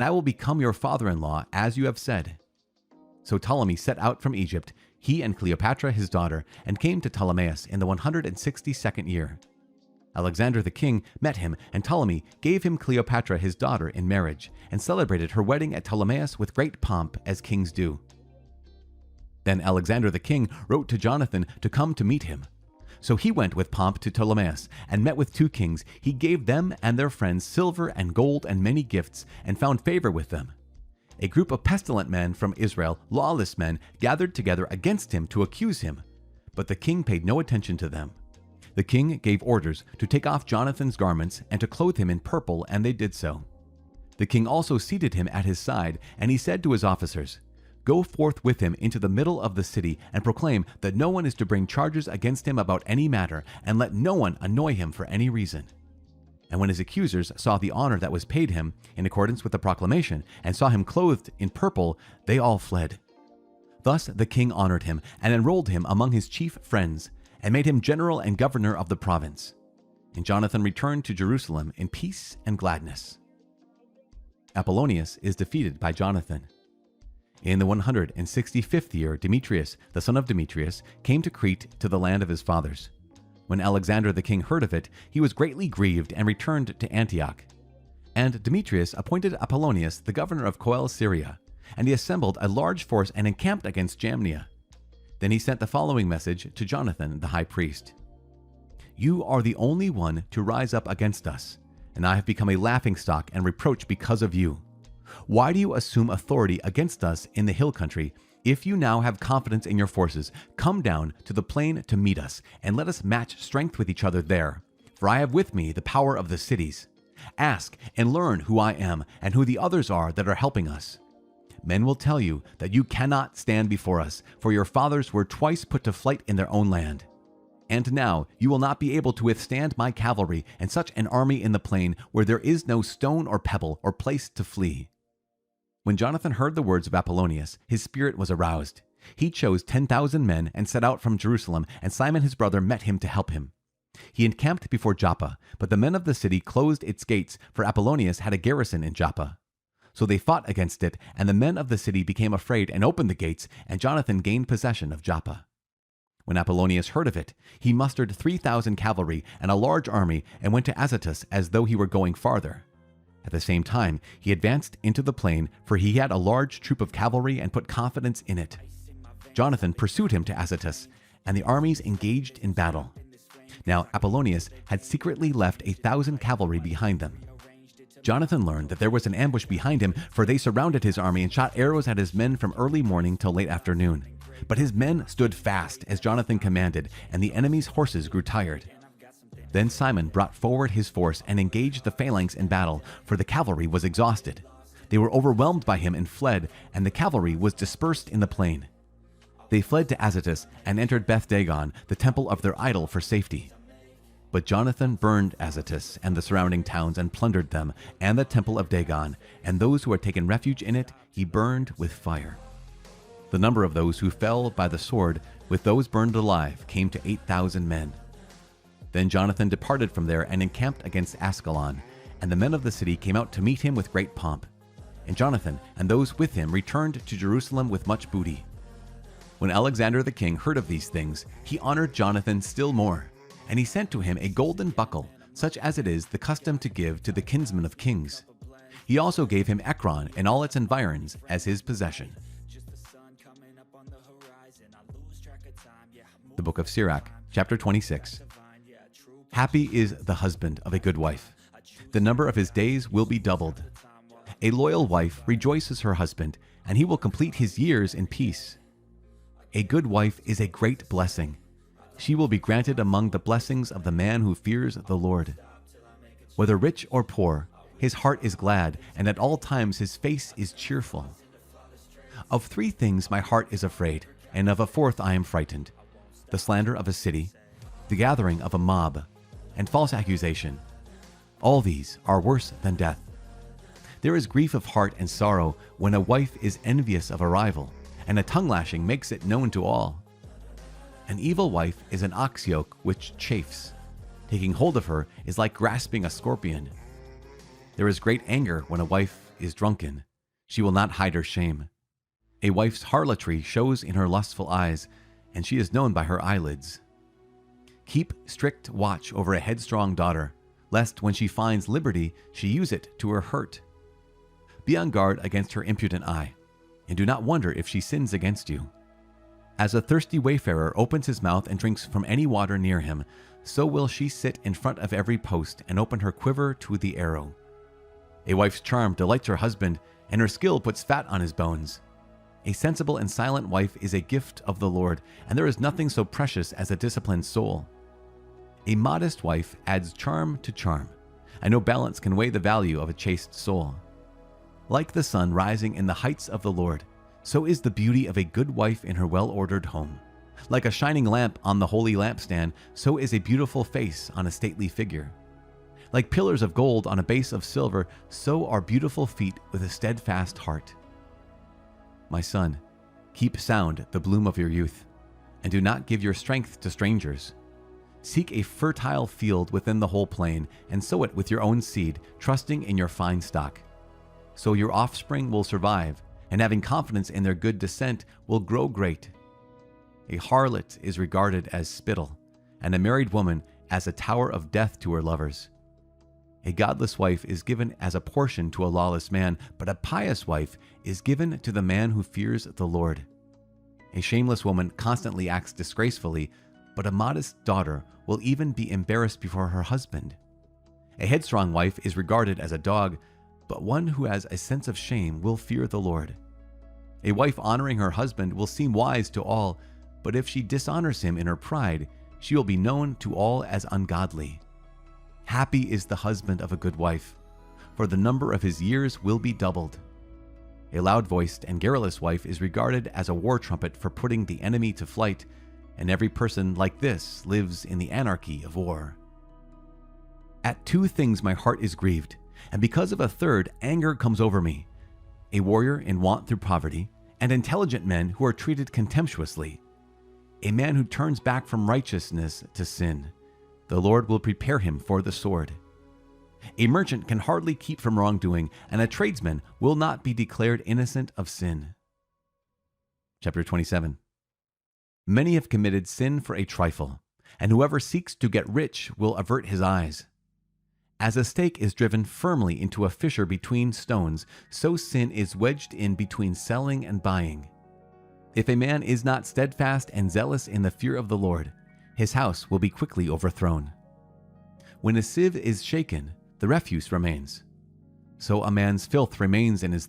I will become your father-in-law, as you have said." So Ptolemy set out from Egypt, he and Cleopatra his daughter, and came to Ptolemais in the 162nd year. Alexander the king met him, and Ptolemy gave him Cleopatra his daughter in marriage, and celebrated her wedding at Ptolemais with great pomp, as kings do. Then Alexander the king wrote to Jonathan to come to meet him. So he went with pomp to Ptolemais, and met with 2 kings. He gave them and their friends silver and gold and many gifts, and found favor with them. A group of pestilent men from Israel, lawless men, gathered together against him to accuse him, but the king paid no attention to them. The king gave orders to take off Jonathan's garments and to clothe him in purple, and they did so. The king also seated him at his side, and he said to his officers, "Go forth with him into the middle of the city, and proclaim that no one is to bring charges against him about any matter, and let no one annoy him for any reason." And when his accusers saw the honor that was paid him in accordance with the proclamation, and saw him clothed in purple, they all fled. Thus the king honored him, and enrolled him among his chief friends, and made him general and governor of the province. And Jonathan returned to Jerusalem in peace and gladness. Apollonius is defeated by Jonathan. In the 165th year, Demetrius, the son of Demetrius, came to Crete, to the land of his fathers. When Alexander the king heard of it, he was greatly grieved and returned to Antioch. And Demetrius appointed Apollonius the governor of Coele Syria, and he assembled a large force and encamped against Jamnia. Then he sent the following message to Jonathan the high priest: "You are the only one to rise up against us, and I have become a laughingstock and reproach because of you. Why do you assume authority against us in the hill country? If you now have confidence in your forces, come down to the plain to meet us, and let us match strength with each other there. For I have with me the power of the cities. Ask and learn who I am and who the others are that are helping us. Men will tell you that you cannot stand before us, for your fathers were twice put to flight in their own land. And now you will not be able to withstand my cavalry and such an army in the plain where there is no stone or pebble or place to flee." When Jonathan heard the words of Apollonius, his spirit was aroused. He chose 10,000 men and set out from Jerusalem, and Simon his brother met him to help him. He encamped before Joppa, but the men of the city closed its gates, for Apollonius had a garrison in Joppa. So they fought against it, and the men of the city became afraid and opened the gates, and Jonathan gained possession of Joppa. When Apollonius heard of it, he mustered 3,000 cavalry and a large army, and went to Azotus as though he were going farther. At the same time, he advanced into the plain, for he had a large troop of cavalry and put confidence in it. Jonathan pursued him to Azotus, and the armies engaged in battle. Now Apollonius had secretly left 1,000 cavalry behind them. Jonathan learned that there was an ambush behind him, for they surrounded his army and shot arrows at his men from early morning till late afternoon. But his men stood fast, as Jonathan commanded, and the enemy's horses grew tired. Then Simon brought forward his force and engaged the phalanx in battle, for the cavalry was exhausted. They were overwhelmed by him and fled, and the cavalry was dispersed in the plain. They fled to Azotus and entered Beth Dagon, the temple of their idol, for safety. But Jonathan burned Azotus and the surrounding towns and plundered them, and the temple of Dagon, and those who had taken refuge in it he burned with fire. The number of those who fell by the sword, with those burned alive, came to 8,000 men. Then Jonathan departed from there and encamped against Ascalon, and the men of the city came out to meet him with great pomp. And Jonathan and those with him returned to Jerusalem with much booty. When Alexander the king heard of these things, he honored Jonathan still more, and he sent to him a golden buckle, such as it is the custom to give to the kinsmen of kings. He also gave him Ekron and all its environs as his possession. The Book of Sirach, chapter 26. Happy is the husband of a good wife. The number of his days will be doubled. A loyal wife rejoices her husband, and he will complete his years in peace. A good wife is a great blessing. She will be granted among the blessings of the man who fears the Lord. Whether rich or poor, his heart is glad, and at all times his face is cheerful. Of 3 things my heart is afraid, and of a 4th I am frightened: the slander of a city, the gathering of a mob, and false accusation. All these are worse than death. There is grief of heart and sorrow when a wife is envious of a rival, and a tongue lashing makes it known to all. An evil wife is an ox yoke which chafes. Taking hold of her is like grasping a scorpion. There is great anger when a wife is drunken. She will not hide her shame. A wife's harlotry shows in her lustful eyes, and she is known by her eyelids. Keep strict watch over a headstrong daughter, lest when she finds liberty, she use it to her hurt. Be on guard against her impudent eye, and do not wonder if she sins against you. As a thirsty wayfarer opens his mouth and drinks from any water near him, so will she sit in front of every post and open her quiver to the arrow. A wife's charm delights her husband, and her skill puts fat on his bones. A sensible and silent wife is a gift of the Lord, and there is nothing so precious as a disciplined soul. A modest wife adds charm to charm, and no balance can weigh the value of a chaste soul. Like the sun rising in the heights of the Lord, so is the beauty of a good wife in her well-ordered home. Like a shining lamp on the holy lampstand, so is a beautiful face on a stately figure. Like pillars of gold on a base of silver, so are beautiful feet with a steadfast heart. My son, keep sound the bloom of your youth, and do not give your strength to strangers. Seek a fertile field within the whole plain, and sow it with your own seed, trusting in your fine stock. So your offspring will survive, and having confidence in their good descent, will grow great. A harlot is regarded as spittle, and a married woman as a tower of death to her lovers. A godless wife is given as a portion to a lawless man, but a pious wife is given to the man who fears the Lord. A shameless woman constantly acts disgracefully, but a modest daughter will even be embarrassed before her husband. A headstrong wife is regarded as a dog, but one who has a sense of shame will fear the Lord. A wife honoring her husband will seem wise to all, but if she dishonors him in her pride, she will be known to all as ungodly. Happy is the husband of a good wife, for the number of his years will be doubled. A loud-voiced and garrulous wife is regarded as a war trumpet for putting the enemy to flight, and every person like this lives in the anarchy of war. At two things my heart is grieved, and because of a third, anger comes over me: a warrior in want through poverty, and intelligent men who are treated contemptuously. A man who turns back from righteousness to sin, the Lord will prepare him for the sword. A merchant can hardly keep from wrongdoing, and a tradesman will not be declared innocent of sin. Chapter 27. Many have committed sin for a trifle, and whoever seeks to get rich will avert his eyes. As a stake is driven firmly into a fissure between stones, so sin is wedged in between selling and buying. If a man is not steadfast and zealous in the fear of the Lord, his house will be quickly overthrown. When a sieve is shaken, the refuse remains. So a man's filth remains in his thoughts.